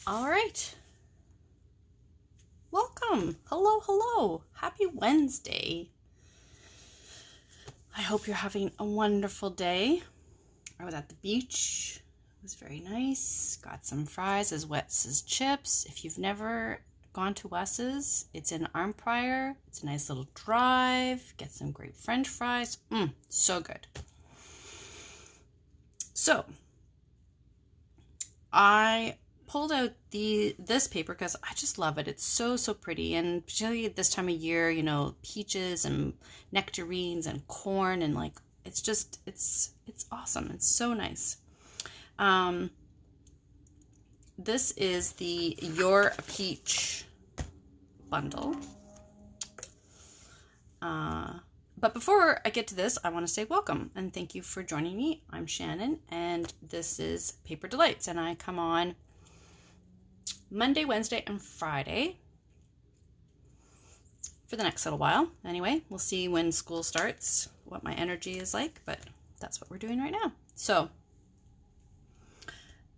All right. Welcome. Hello, hello. Happy Wednesday. I hope you're having a wonderful day. I was at the beach. It was very nice. Got some fries as wet as chips. If you've never gone to Wes's, it's in Arnprior. It's a nice little drive. Get some great French fries. So good. So, I pulled out this paper because I just love it. It's so pretty, and particularly this time of year, peaches and nectarines and corn and like it's awesome. It's so nice. Um, this is the You're a Peach bundle. But before I get to this, I want to say welcome and thank you for joining me. I'm Shannon, and this is Paper Delights, and I come on Monday, Wednesday, and Friday for the next little while. Anyway, we'll see when school starts, what my energy is like, but that's what we're doing right now. So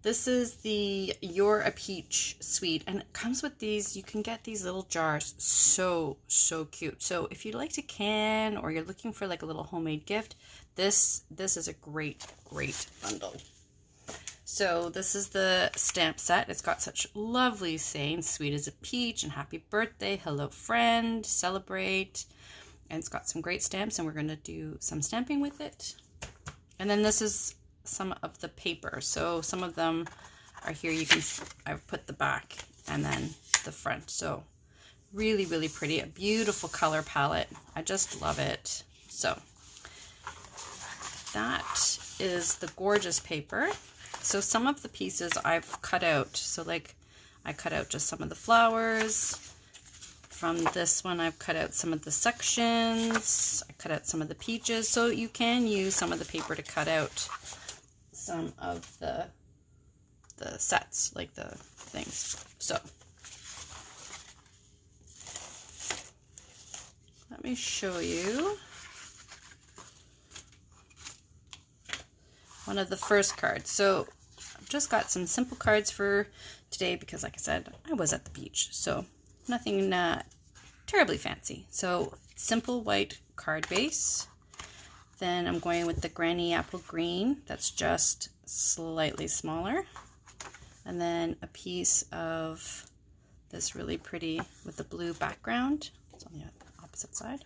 this is the You're a Peach suite, and it comes with these, you can get these little jars. So cute. So if you like to can, or you're looking for like a little homemade gift, this is a great bundle. So this is the stamp set. It's got such lovely sayings, sweet as a peach and happy birthday, hello friend, celebrate. And it's got some great stamps, and we're going to do some stamping with it. And then this is some of the paper. So some of them are here. I've put the back and then the front. So really pretty. A beautiful color palette. I just love it. So that is the gorgeous paper. So some of the pieces I've cut out. So like I cut out just some of the flowers. From this one, I've cut out some of the sections. I cut out some of the peaches. So you can use some of the paper to cut out some of the sets, like the things. So let me show you one of the first cards. So I've just got some simple cards for today because, like I said, I was at the beach, so nothing terribly fancy. So simple white card base. Then I'm going with the Granny Apple Green. That's just slightly smaller. And then a piece of this really pretty with the blue background. It's on the opposite side.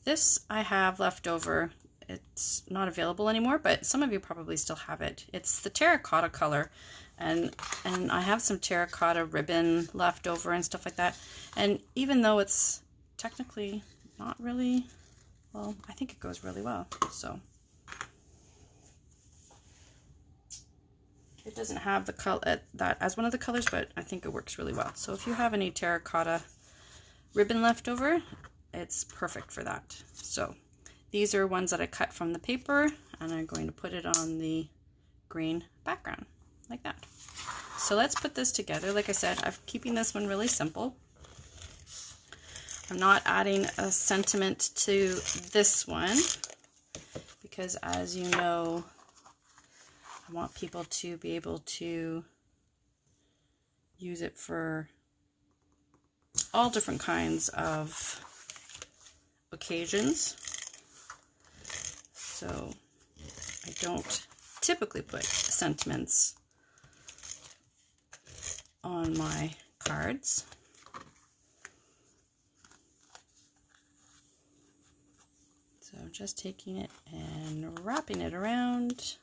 This I have left over. It's not available anymore, but some of you probably still have it. It's the terracotta color, and I have some terracotta ribbon left over and stuff like that. And even though it's technically not really, well, I think it goes really well. So it doesn't have the color that as one of the colors, but I think it works really well. So if you have any terracotta ribbon left over, it's perfect for that. So these are ones that I cut from the paper, and I'm going to put it on the green background like that. So let's put this together. Like I said, I'm keeping this one really simple. I'm not adding a sentiment to this one because, as you know, I want people to be able to use it for all different kinds of occasions. So I don't typically put sentiments on my cards. So I'm just taking it and wrapping it around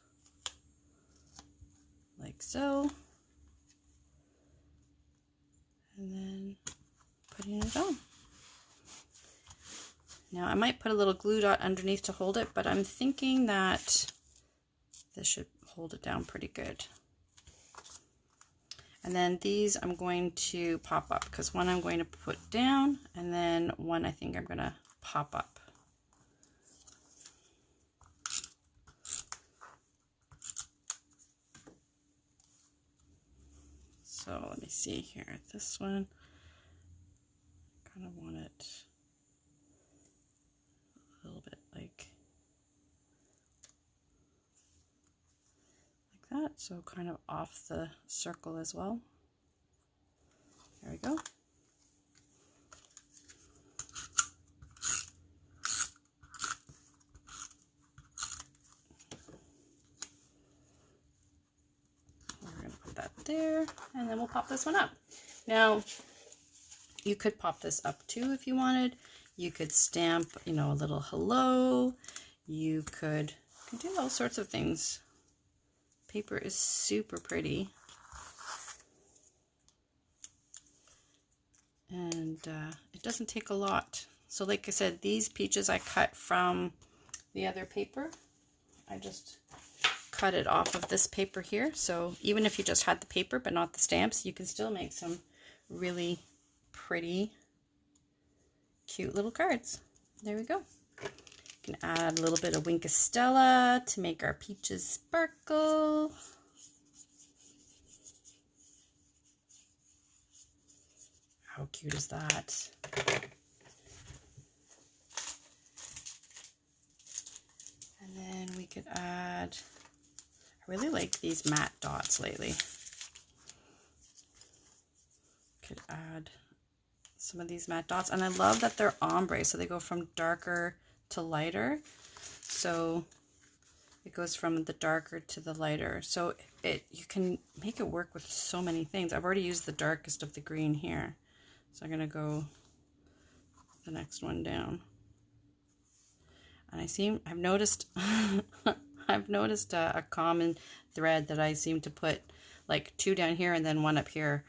like so, and then putting it on. Now I might put a little glue dot underneath to hold it, but I'm thinking that this should hold it down pretty good. And then these I'm going to pop up, because one I'm going to put down, and then one I think I'm going to pop up. So let me see here. This one, I kind of want it a little bit like that, so kind of off the circle as well. There we go. We're going to put that there, and then we'll pop this one up. Now, you could pop this up too if you wanted. You could stamp, you know, a little hello. You could do all sorts of things. Paper is super pretty. And it doesn't take a lot. So like I said, these peaches I cut from the other paper. I just cut it off of this paper here. So even if you just had the paper but not the stamps, you can still make some really pretty, cute little cards. There we go. You can add a little bit of Wink of Stella to make our peaches sparkle. How cute is that? And then we could add, I really like these matte dots lately. Could add some of these matte dots, and I love that they're ombre, so they go from darker to lighter. So it goes from the darker to the lighter. So you can make it work with so many things. I've already used the darkest of the green here. So I'm going to go the next one down. And I've noticed I've noticed a common thread that I seem to put like 2 down here and then 1 up here.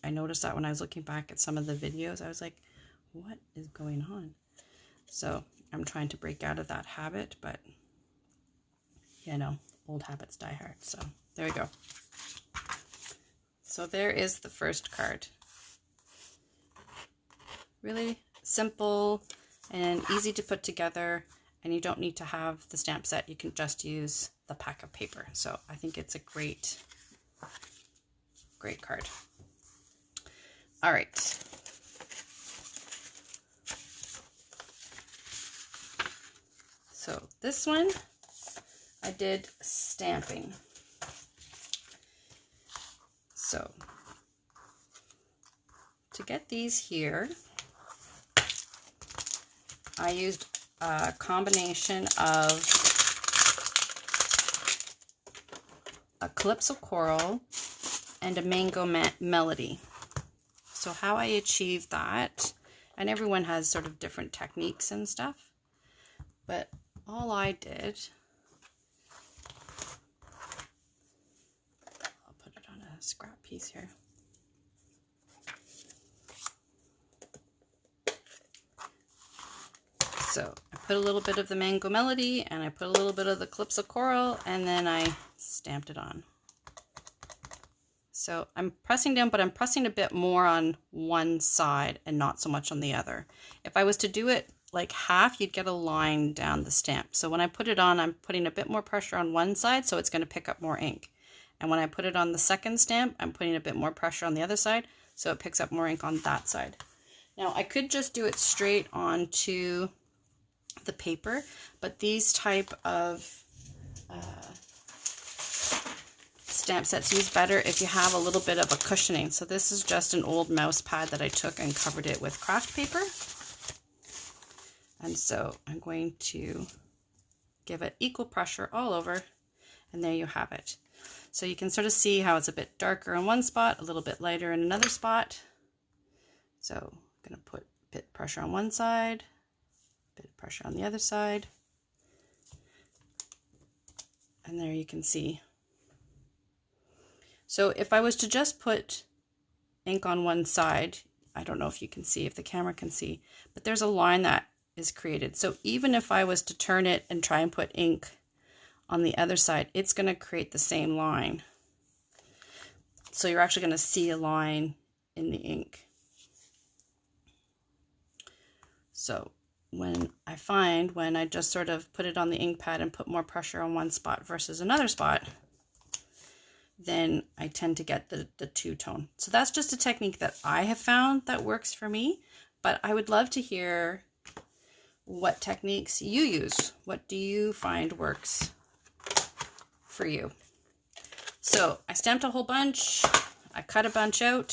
I noticed that when I was looking back at some of the videos. I was like, what is going on? So I'm trying to break out of that habit, but you know, old habits die hard. So there we go. So there is the first card. Really simple and easy to put together, and you don't need to have the stamp set. You can just use the pack of paper. So I think it's a great card. All right. So this one, I did stamping. So to get these here, I used a combination of a Calypso Coral and a Mango Melody. So how I achieved that, and everyone has sort of different techniques and stuff, but all I did, I'll put it on a scrap piece here. So I put a little bit of the Mango Melody and I put a little bit of the Calypso Coral, and then I stamped it on. So I'm pressing down, but I'm pressing a bit more on one side and not so much on the other. If I was to do it like half, you'd get a line down the stamp. So when I put it on, I'm putting a bit more pressure on one side, so it's going to pick up more ink. And when I put it on the second stamp, I'm putting a bit more pressure on the other side, so it picks up more ink on that side. Now I could just do it straight onto the paper, but these type of stamp sets use better if you have a little bit of a cushioning. So this is just an old mouse pad that I took and covered it with craft paper. And so I'm going to give it equal pressure all over, and there you have it. So you can sort of see how it's a bit darker in one spot, a little bit lighter in another spot. So I'm going to put a bit of pressure on one side, a bit of pressure on the other side. And there you can see. So if I was to just put ink on one side, I don't know if you can see, if the camera can see, but there's a line that is created. So even if I was to turn it and try and put ink on the other side, it's going to create the same line. So you're actually going to see a line in the ink. So when I just sort of put it on the ink pad and put more pressure on one spot versus another spot, then I tend to get the two-tone. So that's just a technique that I have found that works for me, but I would love to hear what techniques you use. What do you find works for you? So I stamped a whole bunch. I cut a bunch out.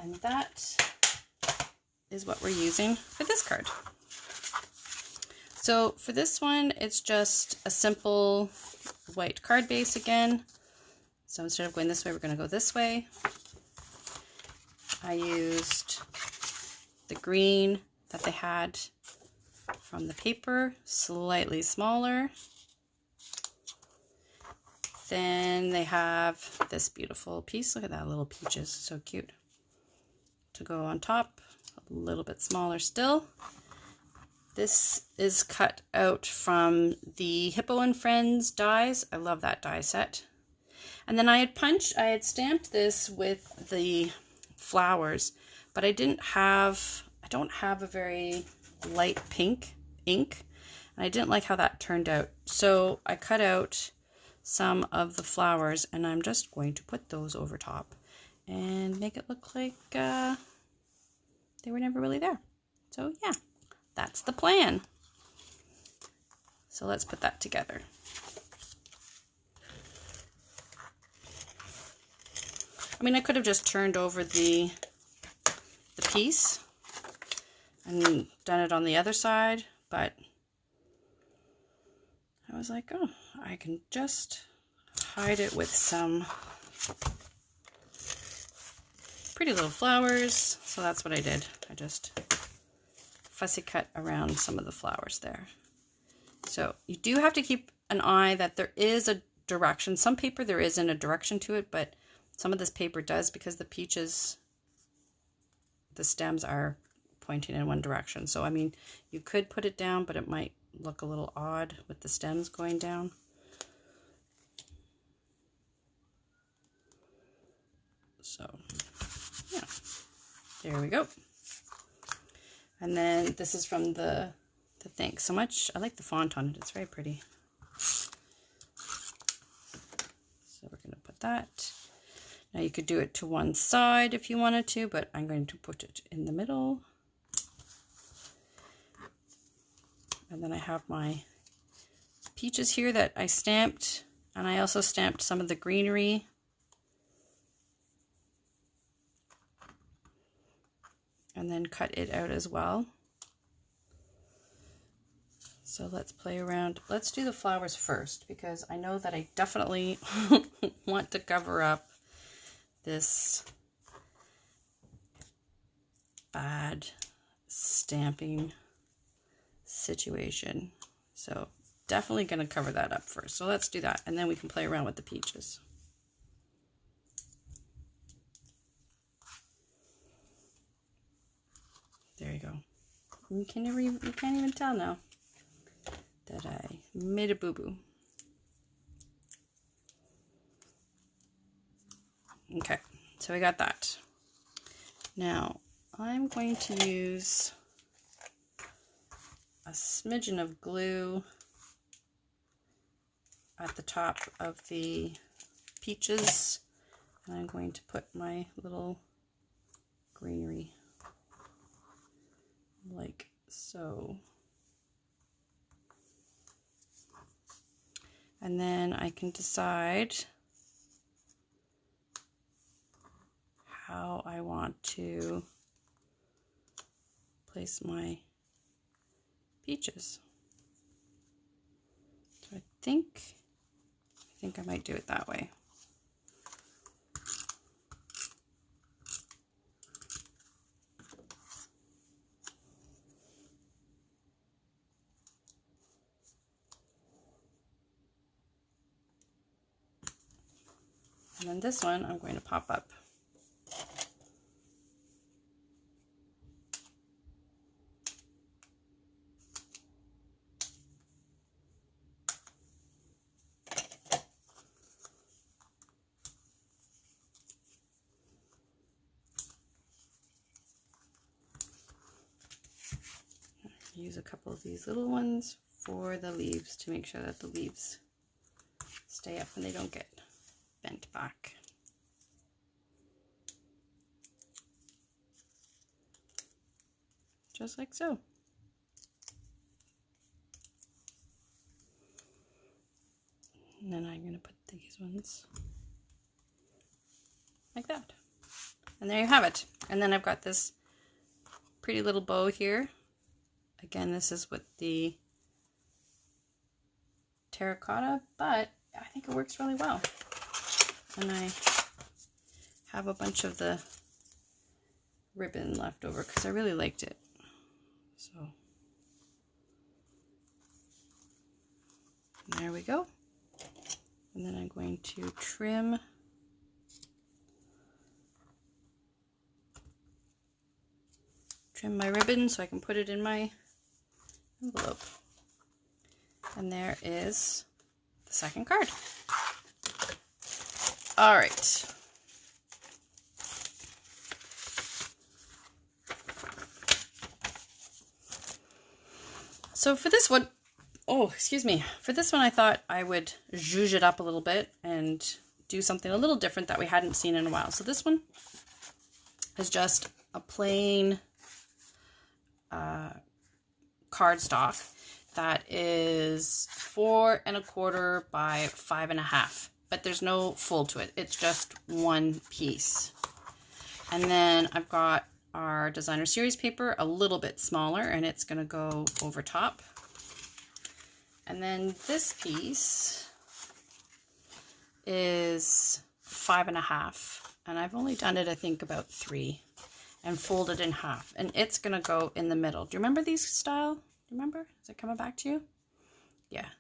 And that is what we're using for this card. So for this one, it's just a simple white card base again. So instead of going this way, we're going to go this way. I used the green that they had from the paper, slightly smaller. Then they have this beautiful piece. Look at that, little peaches, so cute. To go on top, a little bit smaller still. This is cut out from the Hippo and Friends dies. I love that die set. And then I had stamped this with the flowers, but I don't have a very light pink ink, and I didn't like how that turned out. So I cut out some of the flowers, and I'm just going to put those over top and make it look like they were never really there. So yeah, that's the plan. So let's put that together. I mean, I could have just turned over the piece and done it on the other side, but I was like, oh, I can just hide it with some pretty little flowers. So that's what I did. I just fussy cut around some of the flowers there. So you do have to keep an eye that there is a direction. Some paper there isn't a direction to it, but some of this paper does, because the peaches, the stems are pointing in one direction. So I mean, you could put it down, but it might look a little odd with the stems going down. So yeah, there we go. And then this is from the Thanks So Much. I like the font on it. It's very pretty. So we're going to put that. Now you could do it to one side if you wanted to, but I'm going to put it in the middle. And then I have my peaches here that I stamped, and I also stamped some of the greenery. And then cut it out as well. So let's play around. Let's do the flowers first, because I know that I definitely want to cover up this bad stamping situation. So definitely going to cover that up first. So let's do that, and then we can play around with the peaches. There you go. You can't even tell now that I made a boo-boo. Okay, so I got that. Now I'm going to use a smidgen of glue at the top of the peaches, and I'm going to put my little greenery like so. And then I can decide how I want to place my peaches. So I think I might do it that way. And then this one I'm going to pop up. Use a couple of these little ones for the leaves to make sure that the leaves stay up and they don't get bent back. Just like so. And then I'm going to put these ones like that. And there you have it. And then I've got this pretty little bow here. Again, this is with the terracotta, but I think it works really well. And I have a bunch of the ribbon left over because I really liked it. So there we go. And then I'm going to trim my ribbon so I can put it in my envelope. And there is the second card. All right. So for this one, for this one I thought I would zhuzh it up a little bit and do something a little different that we hadn't seen in a while. So this one is just a plain cardstock that is 4 1/4 by 5 1/2, but there's no fold to it. It's just one piece. And then I've got our designer series paper a little bit smaller, and it's going to go over top. And then this piece is 5 1/2, and I've only done it I think about 3, and folded in half, and it's gonna go in the middle. Do you remember these style? Do you remember? Is it coming back to you? Yeah.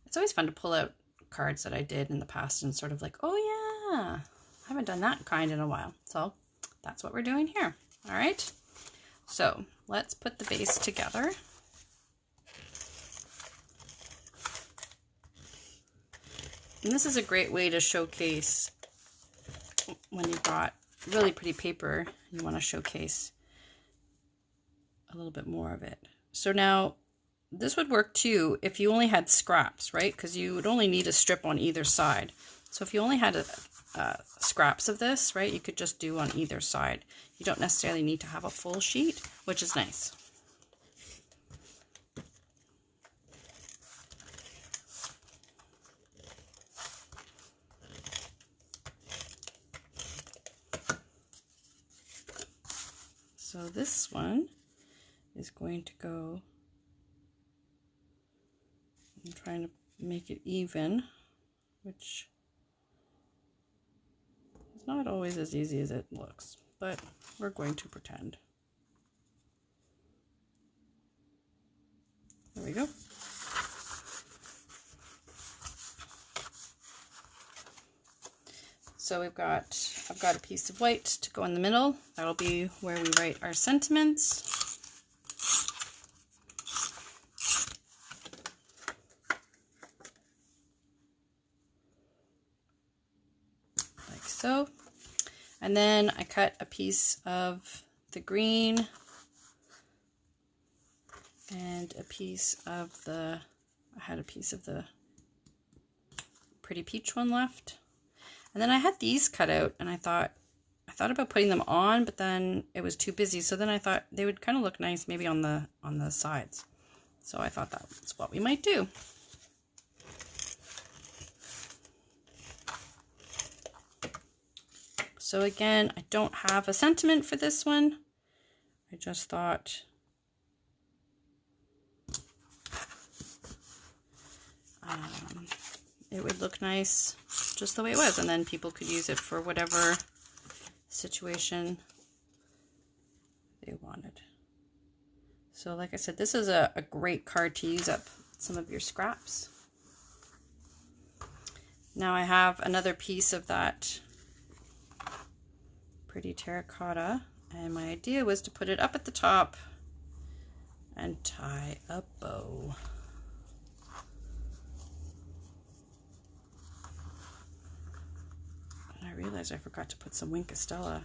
It's always fun to pull out cards that I did in the past and sort of like, oh yeah, I haven't done that kind in a while. So that's what we're doing here. All right. So let's put the base together. And this is a great way to showcase when you've got really pretty paper, you want to showcase a little bit more of it. So now this would work too if you only had scraps, right? Because you would only need a strip on either side. So if you only had scraps of this, right, you could just do on either side. You don't necessarily need to have a full sheet, which is nice. So this one is going to go, I'm trying to make it even, which is not always as easy as it looks, but we're going to pretend. There we go. So I've got a piece of white to go in the middle. That'll be where we write our sentiments. Like so. And then I cut a piece of the green and a piece of the, I had a piece of the pretty peach one left. And then I had these cut out, and I thought about putting them on, but then it was too busy. So then I thought they would kind of look nice maybe on the sides. So I thought that's what we might do. So again, I don't have a sentiment for this one. I just thought it would look nice just the way it was, and then people could use it for whatever situation they wanted. So like I said, this is a great card to use up some of your scraps. Now I have another piece of that pretty terracotta, and my idea was to put it up at the top and tie a bow. I realized I forgot to put some Wink of Stella.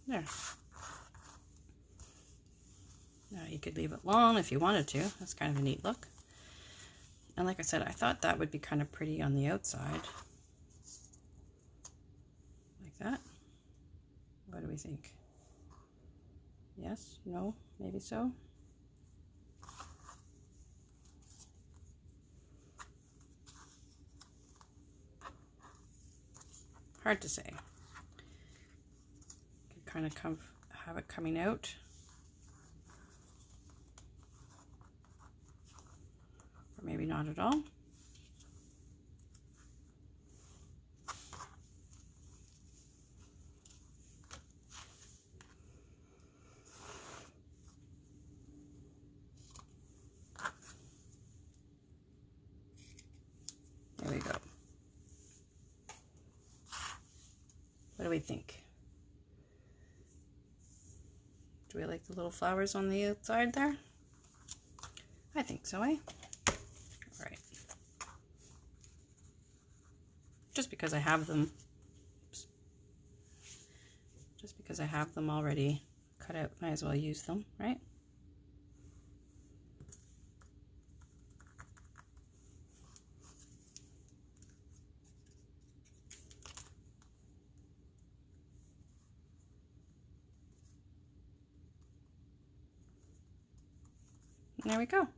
There. Now you could leave it long if you wanted to. That's kind of a neat look. And like I said, I thought that would be kind of pretty on the outside. Like that. What do we think? Yes? No? Maybe so? Hard to say. Could kind of have it coming out. Or maybe not at all. There we go. What do we think? Do we like the little flowers on the outside there? I think so, eh? All right. Just because I have them, just because I have them already cut out, might as well use them, right? There we go.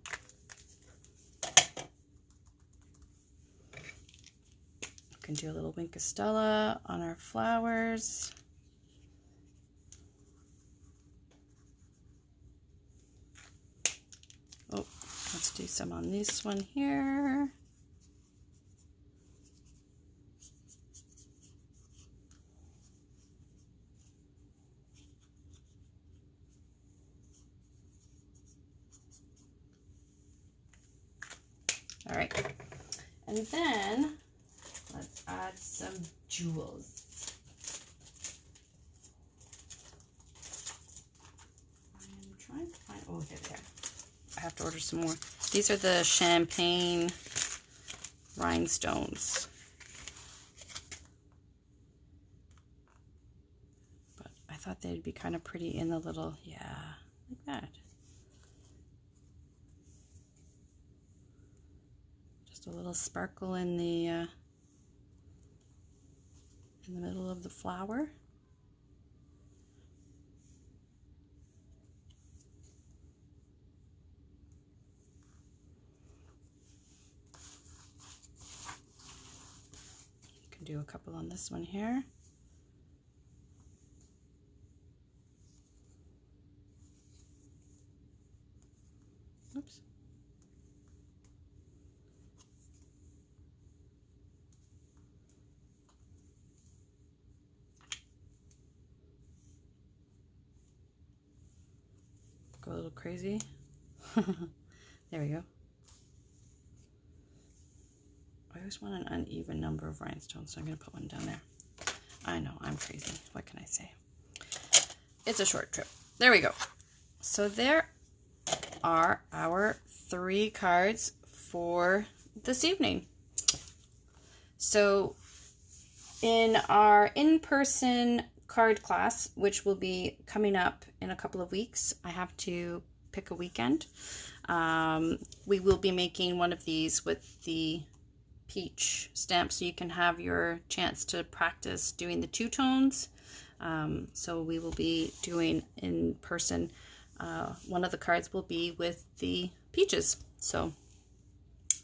We can do a little Wink of Stella on our flowers. Oh, let's do some on this one here. All right, and then let's add some jewels. I'm trying to find, oh, here they are. I have to order some more. These are the champagne rhinestones. But I thought they'd be kind of pretty in the little, yeah, like that. Just a little sparkle in the middle of the flower. You can do a couple on this one here. Oops. Go a little crazy. There we go. I always want an uneven number of rhinestones, so I'm going to put one down there. I know, I'm crazy. What can I say? It's a short trip. There we go. So there are our 3 cards for this evening. So in our in-person card class, which will be coming up in a couple of weeks, I have to pick a weekend. We will be making one of these with the peach stamp, so you can have your chance to practice doing the 2 tones. So we will be doing in person. One of the cards will be with the peaches. So,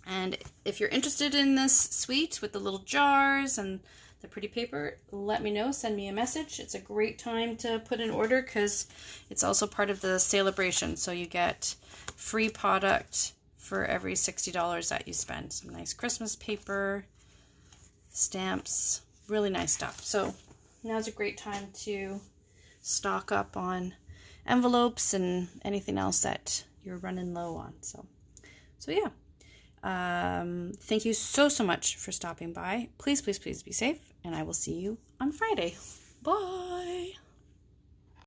and if you're interested in this suite with the little jars and the pretty paper, let me know. Send me a message. It's a great time to put an order because it's also part of the celebration. So you get free product for every $60 that you spend. Some nice Christmas paper, stamps, really nice stuff. So now's a great time to stock up on envelopes and anything else that you're running low on. So yeah. Thank you so much for stopping by. Please, please, please be safe, and I will see you on Friday. Bye.